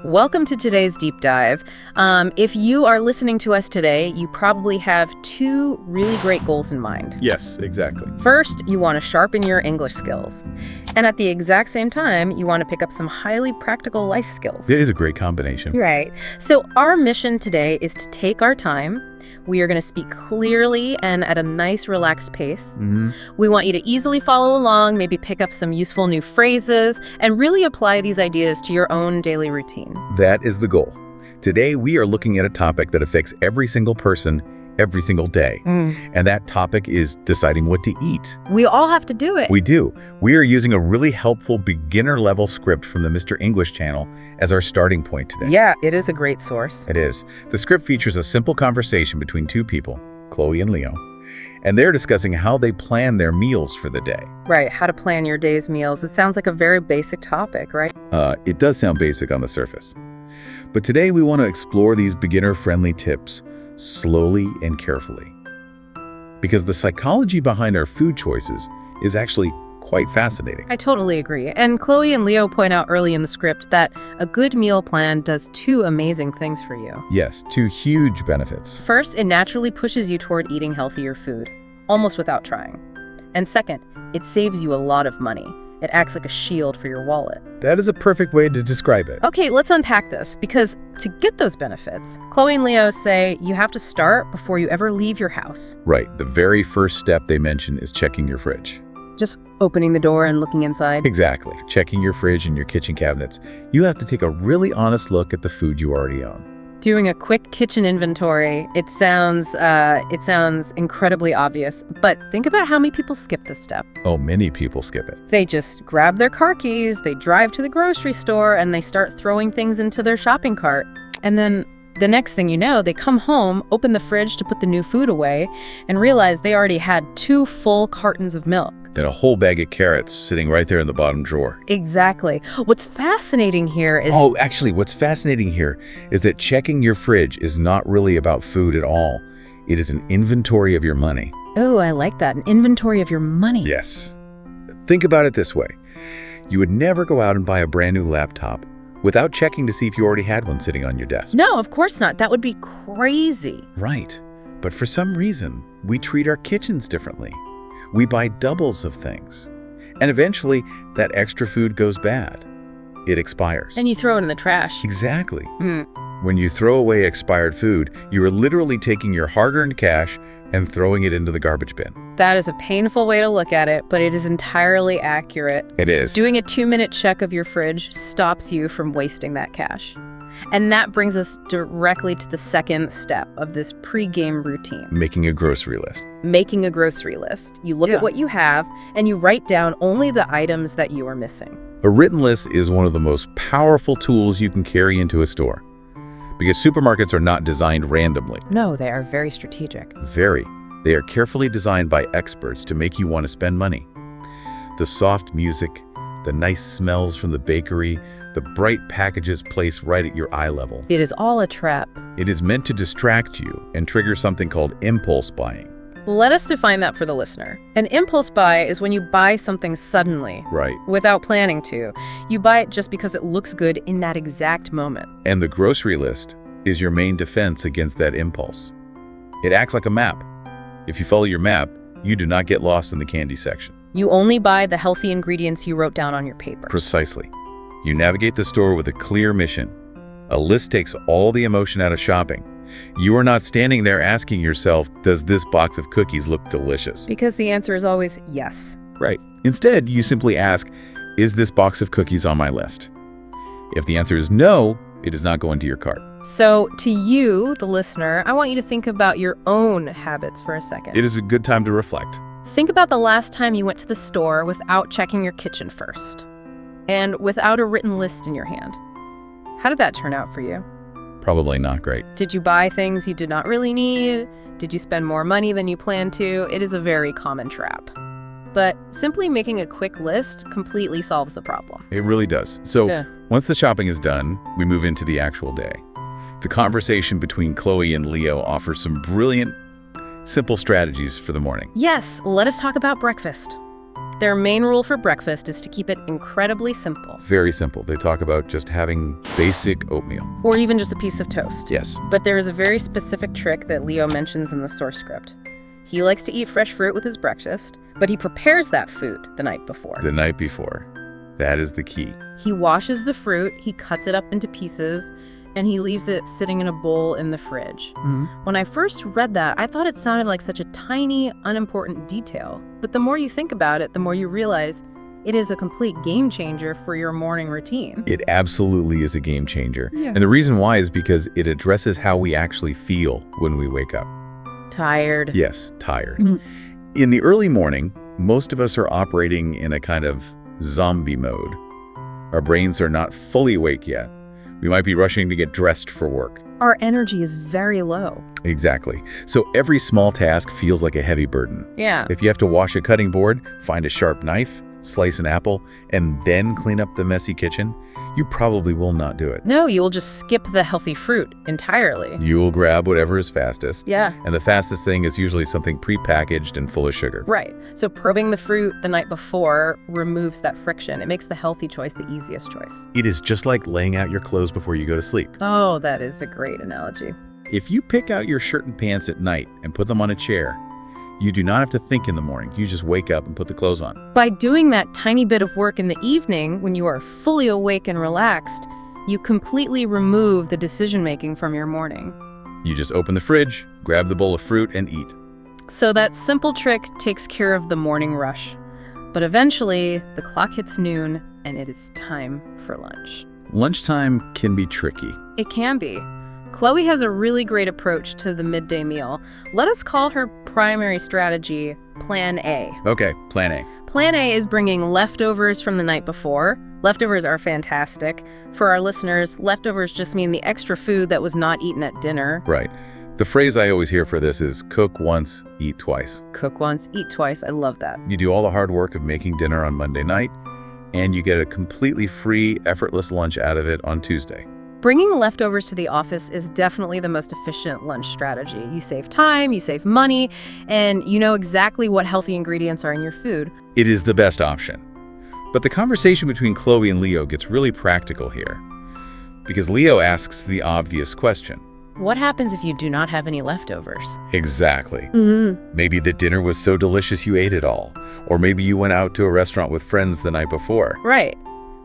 Welcome to today's deep dive. If you are listening to us today, you probably have two really great goals in mind. Yes, exactly. First, you want to sharpen your English skills. And at the exact same time, you want to pick up some highly practical life skills. It is a great combination. Right. So our mission today is to take our time. We are going to speak clearly and at a nice, relaxed pace. We want you to easily follow along, maybe pick up some useful new phrases, and really apply these ideas to your own daily routine. That is the goal. Today, we are looking at a topic that affects every single person every single day. And that topic is deciding what to eat. We all have to do it. We do. We are using a really helpful beginner-level script from the Mr. English channel as our starting point today. Yeah, it is a great source. It is. The script features a simple conversation between two people, Chloe and Leo, and they're discussing how they plan their meals for the day. Right, how to plan your day's meals. It sounds like a very basic topic, right? It does sound basic on the surface. But today we want to explore these beginner-friendly tips slowly and carefully. Because the psychology behind our food choices is actually quite fascinating. I totally agree. And Chloe and Leo point out early in the script that a good meal plan does two amazing things for you. Yes, two huge benefits. First, it naturally pushes you toward eating healthier food, almost without trying. And second, it saves you a lot of money. It acts like a shield for your wallet. That is a perfect way to describe it. Okay, let's unpack this, because to get those benefits, Chloe and Leo say you have to start before you ever leave your house. Right. The very first step they mention is checking your fridge. Just opening the door and looking inside. Exactly. Checking your fridge and your kitchen cabinets. You have to take a really honest look at the food you already own. Doing a quick kitchen inventory, it sounds incredibly obvious, but think about how many people skip this step. Oh, many people skip it. They just grab their car keys, they drive to the grocery store, and they start throwing things into their shopping cart. And then the next thing you know, they come home, open the fridge to put the new food away, and realize they already had 2 full cartons of milk. And a whole bag of carrots sitting right there in the bottom drawer. Exactly. What's fascinating here is... Oh, actually, what's fascinating here is that checking your fridge is not really about food at all. It is an inventory of your money. Oh, I like that. An inventory of your money. Yes. Think about it this way. You would never go out and buy a brand new laptop without checking to see if you already had one sitting on your desk. No, of course not. That would be crazy. Right. But for some reason, we treat our kitchens differently. We buy doubles of things. And eventually, that extra food goes bad. It expires. And you throw it in the trash. Exactly. When you throw away expired food, you are literally taking your hard-earned cash and throwing it into the garbage bin. That is a painful way to look at it, but it is entirely accurate. It is. Doing a 2-minute check of your fridge stops you from wasting that cash. And that brings us directly to the second step of this pre-game routine. Making a grocery list. Making a grocery list. You look at what you have, and you write down only the items that you are missing. A written list is one of the most powerful tools you can carry into a store. Because supermarkets are not designed randomly. No, they are very strategic. Very. They are carefully designed by experts to make you want to spend money. The soft music, the nice smells from the bakery, the bright packages placed right at your eye level. It is all a trap. It is meant to distract you and trigger something called impulse buying. Let us define that for the listener. An impulse buy is when you buy something suddenly. Right. Without planning to. You buy it just because it looks good in that exact moment. And the grocery list is your main defense against that impulse. It acts like a map. If you follow your map, you do not get lost in the candy section. You only buy the healthy ingredients you wrote down on your paper. Precisely. You navigate the store with a clear mission. A list takes all the emotion out of shopping. You are not standing there asking yourself, does this box of cookies look delicious? Because the answer is always yes. Right. Instead, you simply ask, is this box of cookies on my list? If the answer is no, it is not going to your cart. So to you, the listener, I want you to think about your own habits for a second. It is a good time to reflect. Think about the last time you went to the store without checking your kitchen first, and without a written list in your hand. How did that turn out for you? Probably not great. Did you buy things you did not really need? Did you spend more money than you planned to? It is a very common trap. But simply making a quick list completely solves the problem. It really does. So once the shopping is done, we move into the actual day. The conversation between Chloe and Leo offers some brilliant, simple strategies for the morning. Yes, let us talk about breakfast. Their main rule for breakfast is to keep it incredibly simple. Very simple. They talk about just having basic oatmeal. Or even just a piece of toast. Yes. But there is a very specific trick that Leo mentions in the source script. He likes to eat fresh fruit with his breakfast, but he prepares that food the night before. The night before. That is the key. He washes the fruit, he cuts it up into pieces, and he leaves it sitting in a bowl in the fridge. When I first read that, I thought it sounded like such a tiny, unimportant detail. But the more you think about it, the more you realize it is a complete game changer for your morning routine. It absolutely is a game changer. Yeah. And the reason why is because it addresses how we actually feel when we wake up. Tired. Yes, tired. In the early morning, most of us are operating in a kind of zombie mode. Our brains are not fully awake yet. We might be rushing to get dressed for work. Our energy is very low. Exactly. So every small task feels like a heavy burden. Yeah. If you have to wash a cutting board, find a sharp knife, slice an apple, and then clean up the messy kitchen, you probably will not do it. No, you will just skip the healthy fruit entirely. You will grab whatever is fastest. Yeah. And the fastest thing is usually something prepackaged and full of sugar. Right. So probing the fruit the night before removes that friction. It makes the healthy choice the easiest choice. It is just like laying out your clothes before you go to sleep. Oh, that is a great analogy. If you pick out your shirt and pants at night and put them on a chair, you do not have to think in the morning. You just wake up and put the clothes on. By doing that tiny bit of work in the evening, when you are fully awake and relaxed, you completely remove the decision-making from your morning. You just open the fridge, grab the bowl of fruit, and eat. So that simple trick takes care of the morning rush. But eventually, the clock hits noon, and it is time for lunch. Lunchtime can be tricky. It can be. Chloe has a really great approach to the midday meal. Let us call her primary strategy Plan A. Okay, Plan A. Plan A is bringing leftovers from the night before. Leftovers are fantastic. For our listeners, leftovers just mean the extra food that was not eaten at dinner. Right. The phrase I always hear for this is cook once, eat twice. Cook once, eat twice. I love that. You do all the hard work of making dinner on Monday night, and you get a completely free, effortless lunch out of it on Tuesday. Bringing leftovers to the office is definitely the most efficient lunch strategy. You save time, you save money, and you know exactly what healthy ingredients are in your food. It is the best option. But the conversation between Chloe and Leo gets really practical here, because Leo asks the obvious question. What happens if you do not have any leftovers? Exactly. Maybe the dinner was so delicious you ate it all, or maybe you went out to a restaurant with friends the night before. Right.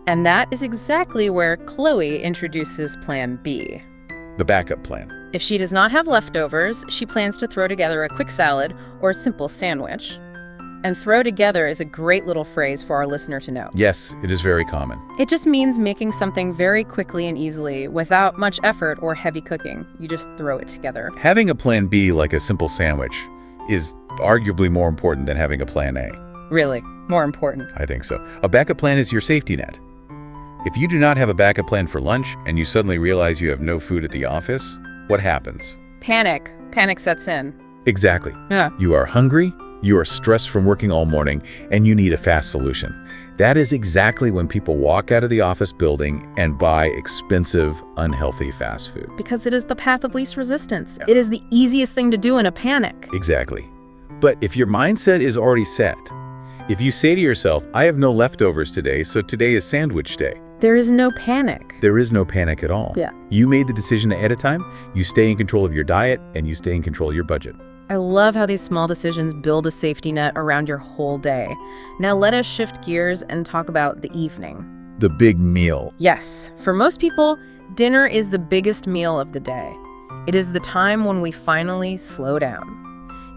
And that is exactly where Chloe introduces Plan B. The backup plan. If she does not have leftovers, she plans to throw together a quick salad or a simple sandwich. And throw together is a great little phrase for our listener to know. Yes, it is very common. It just means making something very quickly and easily without much effort or heavy cooking. You just throw it together. Having a plan B like a simple sandwich is arguably more important than having a plan A. Really, more important. I think so. A backup plan is your safety net. If you do not have a backup plan for lunch and you suddenly realize you have no food at the office, what happens? Panic. Panic sets in. Exactly. Yeah. You are hungry, you are stressed from working all morning, and you need a fast solution. That is exactly when people walk out of the office building and buy expensive, unhealthy fast food. Because it is the path of least resistance. Yeah. It is the easiest thing to do in a panic. Exactly. But if your mindset is already set, if you say to yourself, I have no leftovers today, so today is sandwich day. There is no panic. There is no panic at all. Yeah. You made the decision ahead of time, you stay in control of your diet, and you stay in control of your budget. I love how these small decisions build a safety net around your whole day. Now let us shift gears and talk about the evening. The big meal. Yes, for most people, dinner is the biggest meal of the day. It is the time when we finally slow down.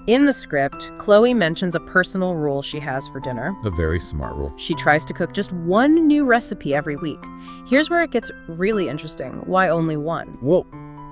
In the script, Chloe mentions a personal rule she has for dinner. A very smart rule. She tries to cook just one new recipe every week. Here's where it gets really interesting. Why only one? Well,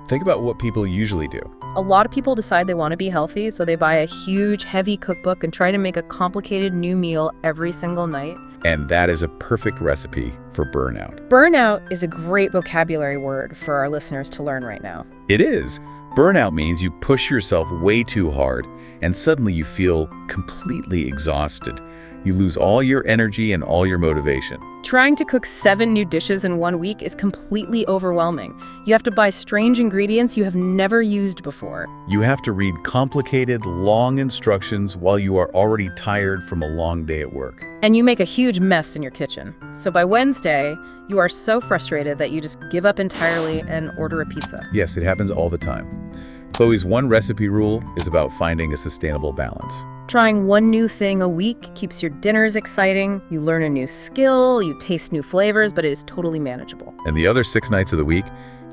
think about what people usually do. A lot of people decide they want to be healthy, so they buy a huge, heavy cookbook and try to make a complicated new meal every single night. And that is a perfect recipe for burnout. Burnout is a great vocabulary word for our listeners to learn right now. It is. Burnout means you push yourself way too hard, and suddenly you feel completely exhausted. You lose all your energy and all your motivation. Trying to cook 7 new dishes in 1 week is completely overwhelming. You have to buy strange ingredients you have never used before. You have to read complicated, long instructions while you are already tired from a long day at work. And you make a huge mess in your kitchen. So by Wednesday, you are so frustrated that you just give up entirely and order a pizza. Yes, it happens all the time. Chloe's one recipe rule is about finding a sustainable balance. Trying one new thing a week keeps your dinners exciting, you learn a new skill, you taste new flavors, but it is totally manageable. And the other 6 nights of the week,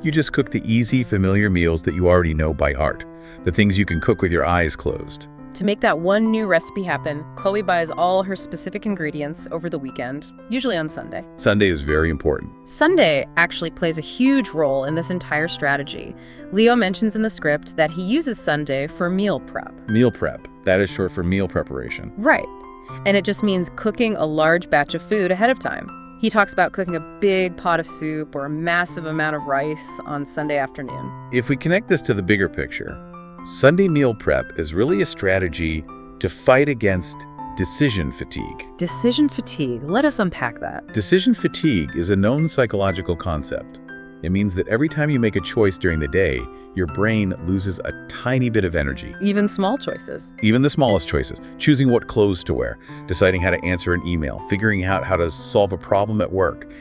you just cook the easy, familiar meals that you already know by heart. The things you can cook with your eyes closed. To make that one new recipe happen, Chloe buys all her specific ingredients over the weekend, usually on Sunday. Sunday is very important. Sunday actually plays a huge role in this entire strategy. Leo mentions in the script that he uses Sunday for meal prep. Meal prep. That is short for meal preparation. Right. And it just means cooking a large batch of food ahead of time. He talks about cooking a big pot of soup or a massive amount of rice on Sunday afternoon. If we connect this to the bigger picture, Sunday meal prep is really a strategy to fight against decision fatigue. Decision fatigue. Let us unpack that. Decision fatigue is a known psychological concept. It means that every time you make a choice during the day, your brain loses a tiny bit of energy. Even small choices. Even the smallest choices. Choosing what clothes to wear, deciding how to answer an email, figuring out how to solve a problem at work.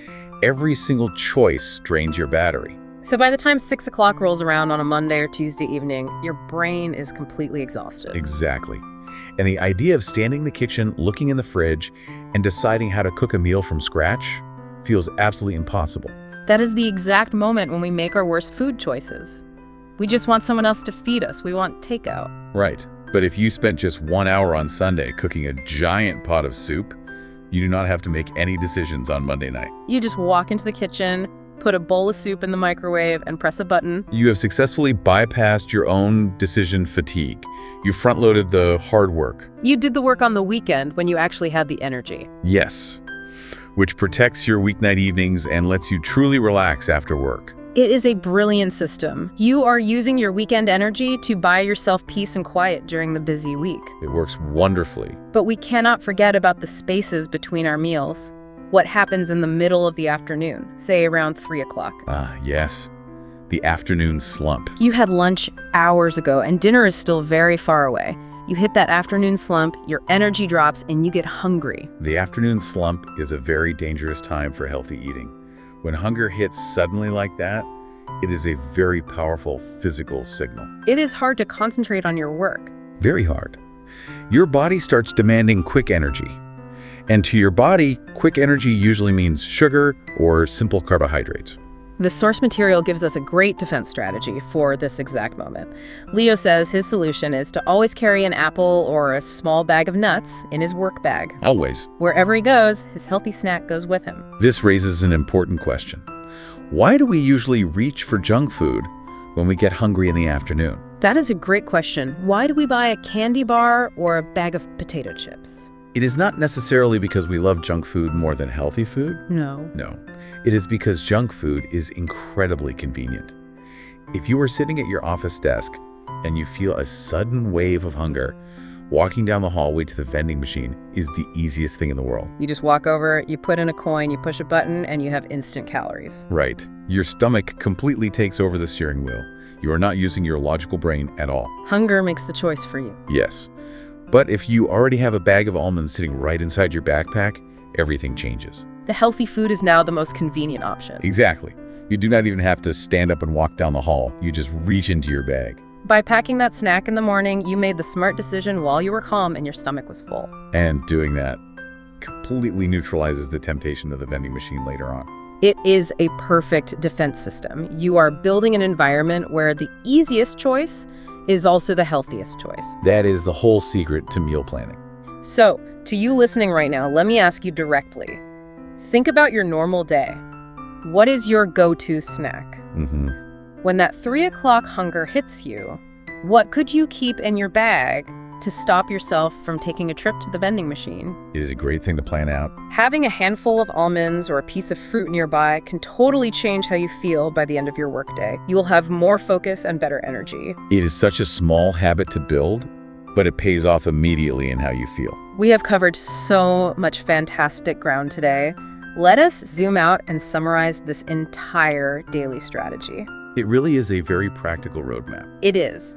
Every single choice drains your battery. So by the time 6 o'clock rolls around on a Monday or Tuesday evening, your brain is completely exhausted. Exactly. And the idea of standing in the kitchen, looking in the fridge, and deciding how to cook a meal from scratch feels absolutely impossible. That is the exact moment when we make our worst food choices. We just want someone else to feed us. We want takeout. Right. But if you spent just 1 hour on Sunday cooking a giant pot of soup, you do not have to make any decisions on Monday night. You just walk into the kitchen, put a bowl of soup in the microwave, and press a button. You have successfully bypassed your own decision fatigue. You front-loaded the hard work. You did the work on the weekend when you actually had the energy. Yes, which protects your weeknight evenings and lets you truly relax after work. It is a brilliant system. You are using your weekend energy to buy yourself peace and quiet during the busy week. It works wonderfully. But we cannot forget about the spaces between our meals. What happens in the middle of the afternoon, say around 3 o'clock. Ah, yes. The afternoon slump. You had lunch hours ago and dinner is still very far away. You hit that afternoon slump, your energy drops, and you get hungry. The afternoon slump is a very dangerous time for healthy eating. When hunger hits suddenly like that, it is a very powerful physical signal. It is hard to concentrate on your work. Very hard. Your body starts demanding quick energy. And to your body, quick energy usually means sugar or simple carbohydrates. The source material gives us a great defense strategy for this exact moment. Leo says his solution is to always carry an apple or a small bag of nuts in his work bag. Always. Wherever he goes, his healthy snack goes with him. This raises an important question. Why do we usually reach for junk food when we get hungry in the afternoon? That is a great question. Why do we buy a candy bar or a bag of potato chips? It is not necessarily because we love junk food more than healthy food. No. No. It is because junk food is incredibly convenient. If you are sitting at your office desk and you feel a sudden wave of hunger, walking down the hallway to the vending machine is the easiest thing in the world. You just walk over, you put in a coin, you push a button, and you have instant calories. Right. Your stomach completely takes over the steering wheel. You are not using your logical brain at all. Hunger makes the choice for you. Yes. But if you already have a bag of almonds sitting right inside your backpack, everything changes. The healthy food is now the most convenient option. Exactly. You do not even have to stand up and walk down the hall. You just reach into your bag. By packing that snack in the morning, you made the smart decision while you were calm and your stomach was full. And doing that completely neutralizes the temptation of the vending machine later on. It is a perfect defense system. You are building an environment where the easiest choice is also the healthiest choice. That is the whole secret to meal planning. So, to you listening right now, let me ask you directly. Think about your normal day. What is your go-to snack? When that 3 o'clock hunger hits you, what could you keep in your bag to stop yourself from taking a trip to the vending machine? It is a great thing to plan out. Having a handful of almonds or a piece of fruit nearby can totally change how you feel by the end of your workday. You will have more focus and better energy. It is such a small habit to build, but it pays off immediately in how you feel. We have covered so much fantastic ground today. Let us zoom out and summarize this entire daily strategy. It really is a very practical roadmap. It is.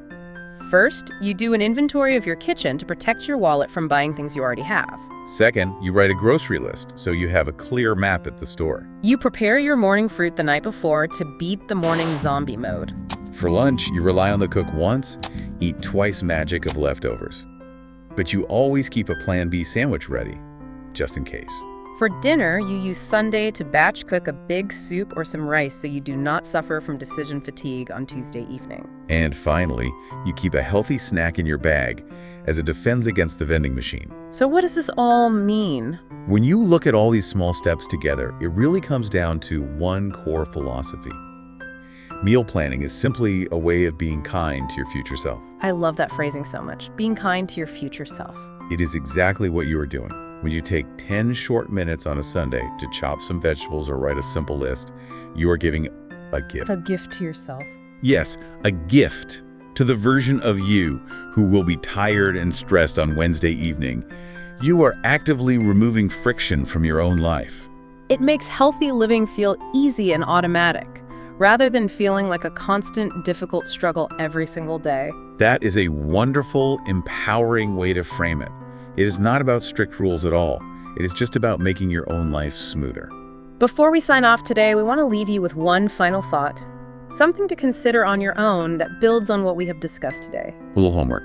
First, you do an inventory of your kitchen to protect your wallet from buying things you already have. Second, you write a grocery list so you have a clear map at the store. You prepare your morning fruit the night before to beat the morning zombie mode. For lunch, you rely on the cook once, eat twice magic of leftovers. But you always keep a Plan B sandwich ready, just in case. For dinner, you use Sunday to batch cook a big soup or some rice so you do not suffer from decision fatigue on Tuesday evening. And finally, you keep a healthy snack in your bag as it defends against the vending machine. So what does this all mean? When you look at all these small steps together, it really comes down to one core philosophy. Meal planning is simply a way of being kind to your future self. I love that phrasing so much. Being kind to your future self. It is exactly what you are doing. When you take 10 short minutes on a Sunday to chop some vegetables or write a simple list, you are giving a gift. A gift to yourself. Yes, a gift to the version of you who will be tired and stressed on Wednesday evening. You are actively removing friction from your own life. It makes healthy living feel easy and automatic, rather than feeling like a constant, difficult struggle every single day. That is a wonderful, empowering way to frame it. It is not about strict rules at all. It is just about making your own life smoother. Before we sign off today, we want to leave you with one final thought. Something to consider on your own that builds on what we have discussed today. A little homework.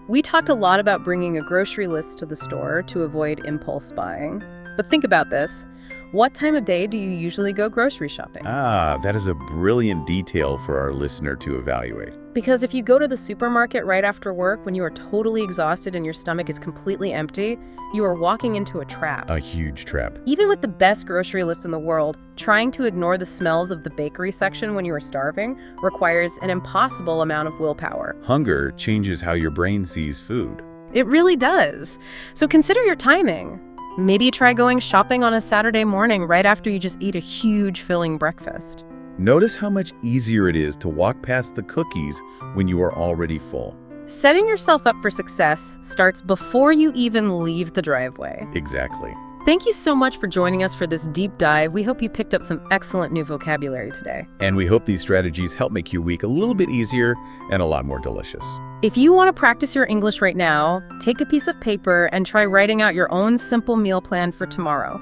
We talked a lot about bringing a grocery list to the store to avoid impulse buying. But think about this. What time of day do you usually go grocery shopping? That is a brilliant detail for our listener to evaluate. Because if you go to the supermarket right after work when you are totally exhausted and your stomach is completely empty, you are walking into a trap. A huge trap. Even with the best grocery list in the world, trying to ignore the smells of the bakery section when you are starving requires an impossible amount of willpower. Hunger changes how your brain sees food. It really does. So consider your timing. Maybe try going shopping on a Saturday morning right after you just eat a huge filling breakfast. Notice how much easier it is to walk past the cookies when you are already full. Setting yourself up for success starts before you even leave the driveway. Exactly. Thank you so much for joining us for this deep dive. We hope you picked up some excellent new vocabulary today. And we hope these strategies help make your week a little bit easier and a lot more delicious. If you want to practice your English right now, take a piece of paper and try writing out your own simple meal plan for tomorrow.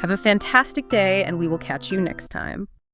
Have a fantastic day, and we will catch you next time.